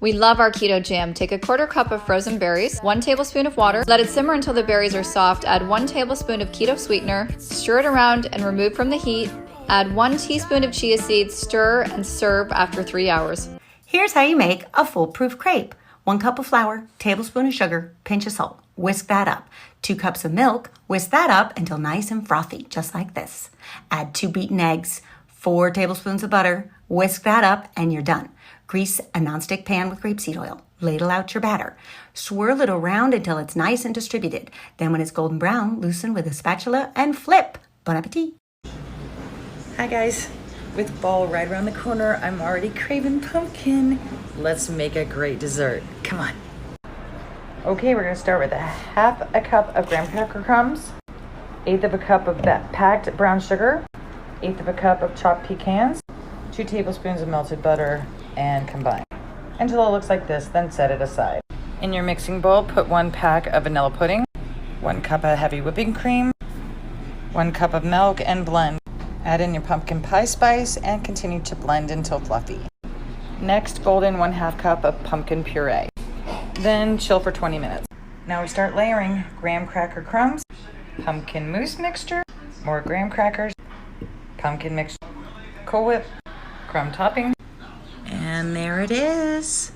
We love our keto jam. Take a quarter cup of frozen berries, 1 tablespoon of water, let it simmer until the berries are soft, add 1 tablespoon of keto sweetener, stir it around and remove from the heat, add 1 teaspoon of chia seeds, stir and serve after 3 hours. Here's how you make a foolproof crepe. 1 cup of flour, tablespoon of sugar, pinch of salt. Whisk that up. 2 cups of milk, whisk that up until nice and frothy, just like this. Add 2 beaten eggs, 4 tablespoons of butter, whisk that up, and you're done. Grease a nonstick pan with grapeseed oil. Ladle out your batter. Swirl it around until it's nice and distributed. Then when it's golden brown, loosen with a spatula and flip. Bon appetit. Hi guys. With fall right around the corner, I'm already craving pumpkin. Let's make a great dessert. Come on. Okay, we're gonna start with 1/2 cup of graham cracker crumbs, 1/8 cup of that packed brown sugar, 1/8 cup of chopped pecans, 2 tablespoons of melted butter, and combine until it looks like this, then set it aside. In your mixing bowl, put 1 pack of vanilla pudding, 1 cup of heavy whipping cream, 1 cup of milk, and blend. Add in your pumpkin pie spice and continue to blend until fluffy. Next, fold in 1/2 cup of pumpkin puree. Then chill for 20 minutes. Now we start layering graham cracker crumbs, pumpkin mousse mixture, more graham crackers, pumpkin mixture, Cool Whip, crumb topping, and there it is.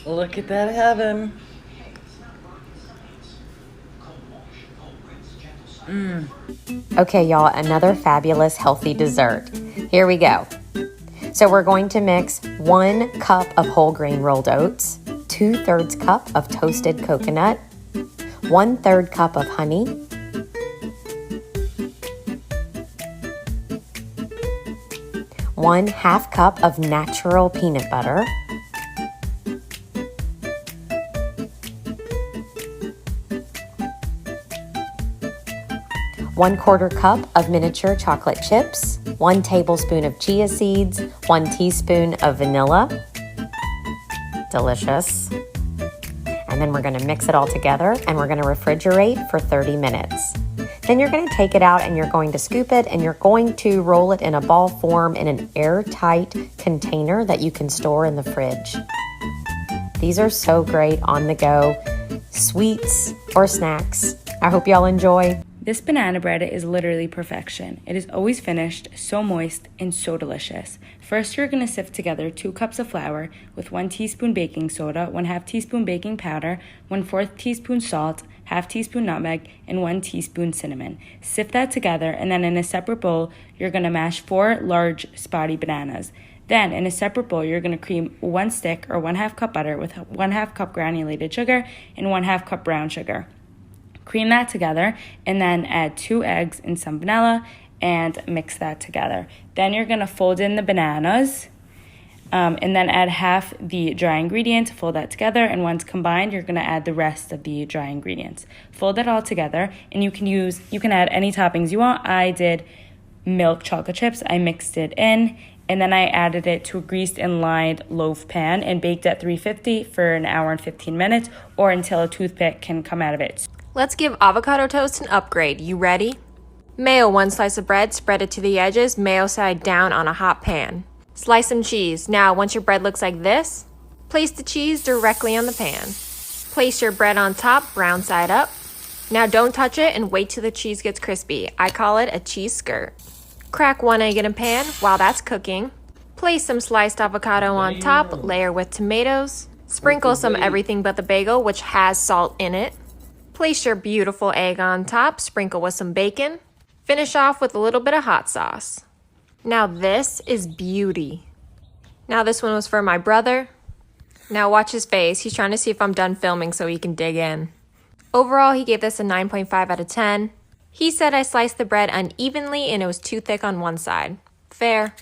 Look at that heaven. Okay, y'all, another fabulous healthy dessert. Here we go. So we're going to mix 1 cup of whole grain rolled oats, 2/3 cup of toasted coconut, 1/3 cup of honey, 1/2 cup of natural peanut butter, 1/4 cup of miniature chocolate chips, 1 tablespoon of chia seeds, 1 teaspoon of vanilla. Delicious. And then we're going to mix it all together and we're going to refrigerate for 30 minutes. Then you're going to take it out and you're going to scoop it and you're going to roll it in a ball form in an airtight container that you can store in the fridge. These are so great on the go, sweets or snacks. I hope y'all enjoy. This banana bread is literally perfection. It is always finished, so moist, and so delicious. First, you're going to sift together 2 cups of flour with 1 teaspoon baking soda, 1/2 teaspoon baking powder, 1/4 teaspoon salt, 1/2 teaspoon nutmeg, and 1 teaspoon cinnamon. Sift that together, and then in a separate bowl, you're going to mash 4 large spotty bananas. Then, in a separate bowl, you're going to cream 1 stick or 1/2 cup butter with 1/2 cup granulated sugar and 1/2 cup brown sugar. Cream that together and then add 2 eggs and some vanilla and mix that together. Then you're going to fold in the bananas and then add half the dry ingredients, fold that together, and once combined, you're going to add the rest of the dry ingredients. Fold it all together and you can add any toppings you want. I did milk chocolate chips. I mixed it in and then I added it to a greased and lined loaf pan and baked at 350 for an hour and 15 minutes or until a toothpick can come out of it. Let's give avocado toast an upgrade. You ready? Mayo 1 slice of bread, spread it to the edges, mayo side down on a hot pan. Slice some cheese. Now, once your bread looks like this, place the cheese directly on the pan. Place your bread on top, brown side up. Now don't touch it and wait till the cheese gets crispy. I call it a cheese skirt. Crack 1 egg in a pan while that's cooking. Place some sliced avocado on top, layer with tomatoes. Sprinkle some everything but the bagel, which has salt in it. Place your beautiful egg on top, sprinkle with some bacon. Finish off with a little bit of hot sauce. Now this is beauty. Now this one was for my brother. Now watch his face. He's trying to see if I'm done filming so he can dig in. Overall, he gave this a 9.5 out of 10. He said I sliced the bread unevenly and it was too thick on one side. Fair.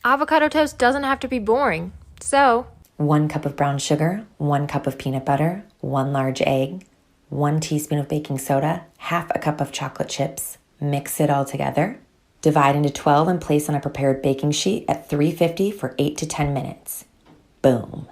Avocado toast doesn't have to be boring. So, 1 cup of brown sugar, 1 cup of peanut butter, 1 large egg, 1 teaspoon of baking soda, 1/2 cup of chocolate chips. Mix it all together. Divide into 12 and place on a prepared baking sheet at 350 for 8 to 10 minutes. Boom.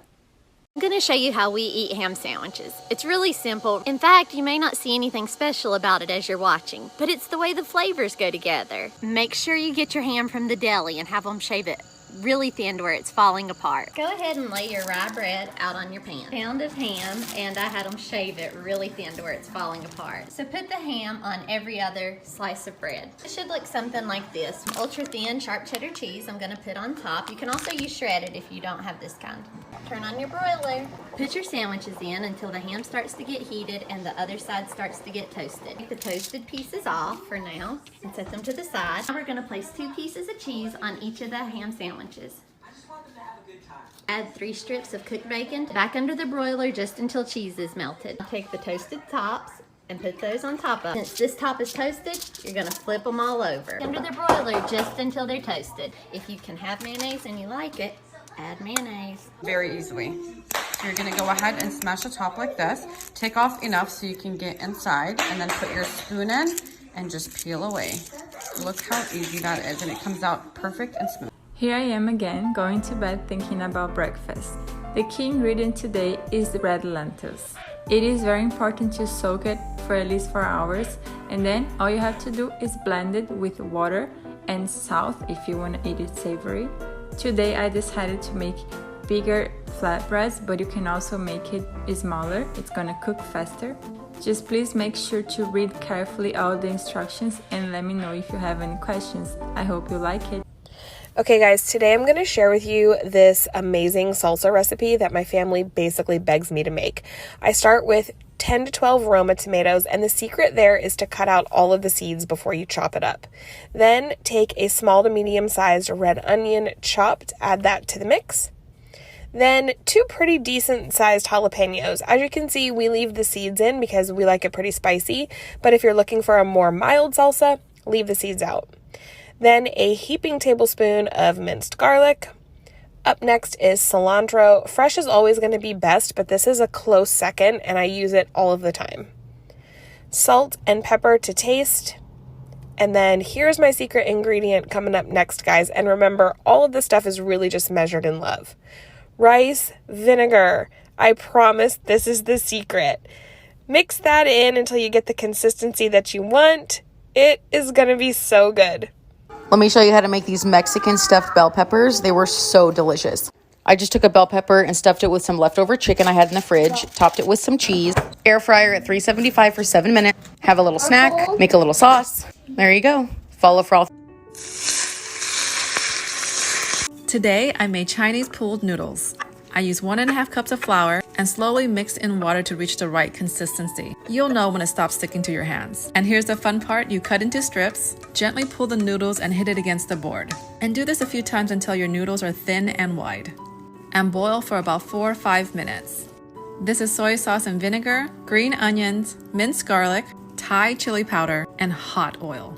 I'm going to show you how we eat ham sandwiches. It's really simple. In fact, you may not see anything special about it as you're watching, but it's the way the flavors go together. Make sure you get your ham from the deli and have them shave it really thin to where it's falling apart. Go ahead and lay your rye bread out on your pan. Pound of ham, and I had them shave it really thin to where it's falling apart. So put the ham on every other slice of bread. It should look something like this. Ultra thin sharp cheddar cheese I'm gonna put on top. You can also use shredded if you don't have this kind. Turn on your broiler. Put your sandwiches in until the ham starts to get heated and the other side starts to get toasted. Take the toasted pieces off for now and set them to the side. Now we're gonna place 2 pieces of cheese on each of the ham sandwiches. Add 3 strips of cooked bacon back under the broiler just until cheese is melted. Take the toasted tops and put those on top of it. Since this top is toasted, you're gonna flip them all over. Under the broiler just until they're toasted. If you can have mayonnaise and you like it, add mayonnaise. Very easily. So you're gonna go ahead and smash the top like this. Take off enough so you can get inside, and then put your spoon in and just peel away. Look how easy that is, and it comes out perfect and smooth. Here I am again, going to bed thinking about breakfast. The key ingredient today is the red lentils. It is very important to soak it for at least 4 hours, and then all you have to do is blend it with water and salt if you want to eat it savory. Today I decided to make bigger flatbreads, but you can also make it smaller. It's gonna cook faster. Just please make sure to read carefully all the instructions and let me know if you have any questions. I hope you like it. Okay guys, today I'm going to share with you this amazing salsa recipe that my family basically begs me to make. I start with 10 to 12 Roma tomatoes, and the secret there is to cut out all of the seeds before you chop it up. Then take a small to medium sized red onion chopped, add that to the mix. Then 2 pretty decent sized jalapenos. As you can see, we leave the seeds in because we like it pretty spicy, but if you're looking for a more mild salsa, leave the seeds out. Then a heaping tablespoon of minced garlic. Up next is cilantro. Fresh is always going to be best, but this is a close second and I use it all of the time. Salt and pepper to taste. And then here's my secret ingredient coming up next, guys. And remember, all of this stuff is really just measured in love. Rice vinegar. I promise this is the secret. Mix that in until you get the consistency that you want. It is going to be so good. Let me show you how to make these Mexican stuffed bell peppers. They were so delicious. I just took a bell pepper and stuffed it with some leftover chicken I had in the fridge, topped it with some cheese, air fryer at 375 for 7 minutes, have a little snack, make a little sauce. There you go. Follow for all. Today, I made Chinese pulled noodles. I use 1.5 cups of flour and slowly mix in water to reach the right consistency. You'll know when it stops sticking to your hands. And here's the fun part, you cut into strips, gently pull the noodles and hit it against the board. And do this a few times until your noodles are thin and wide. And boil for about 4 or 5 minutes. This is soy sauce and vinegar, green onions, minced garlic, Thai chili powder, and hot oil.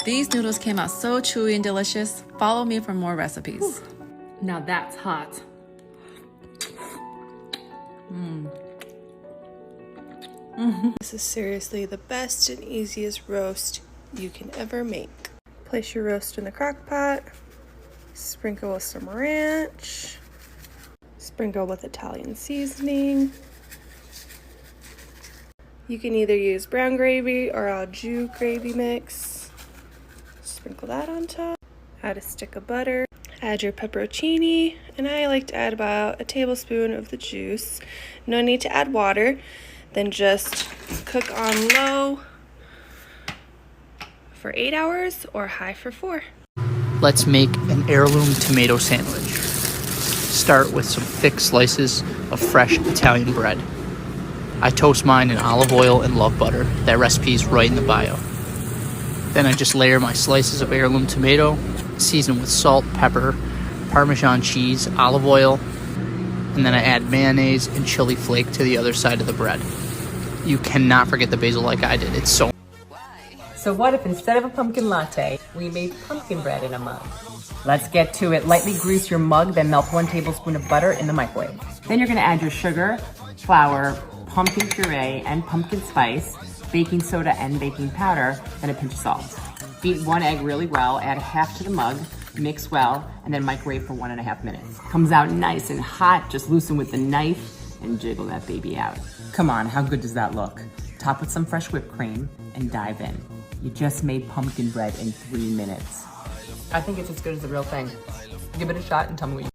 These noodles came out so chewy and delicious. Follow me for more recipes. Whew. Now that's hot. This is seriously the best and easiest roast you can ever make. Place your roast in the crock pot. Sprinkle with some ranch. Sprinkle with Italian seasoning. You can either use brown gravy or au jus gravy mix. Sprinkle that on top. Add a stick of butter. Add your pepperoncini, and I like to add about a tablespoon of the juice. No need to add water. Then just cook on low for 8 hours or high for 4. Let's make an heirloom tomato sandwich. Start with some thick slices of fresh Italian bread. I toast mine in olive oil and love butter. That recipe's right in the bio. Then I just layer my slices of heirloom tomato, season with salt, pepper, Parmesan cheese, olive oil, and then I add mayonnaise and chili flake to the other side of the bread. You cannot forget the basil like I did. It's so... So what if instead of a pumpkin latte, we made pumpkin bread in a mug? Let's get to it. Lightly grease your mug, then melt 1 tablespoon of butter in the microwave. Then you're gonna add your sugar, flour, pumpkin puree, and pumpkin spice, baking soda and baking powder, and a pinch of salt. Beat 1 egg really well, add 1/2 to the mug, mix well, and then microwave for 1.5 minutes. Comes out nice and hot, just loosen with the knife and jiggle that baby out. Come on, how good does that look? Top with some fresh whipped cream and dive in. You just made pumpkin bread in 3 minutes. I think it's as good as the real thing. Give it a shot and tell me what you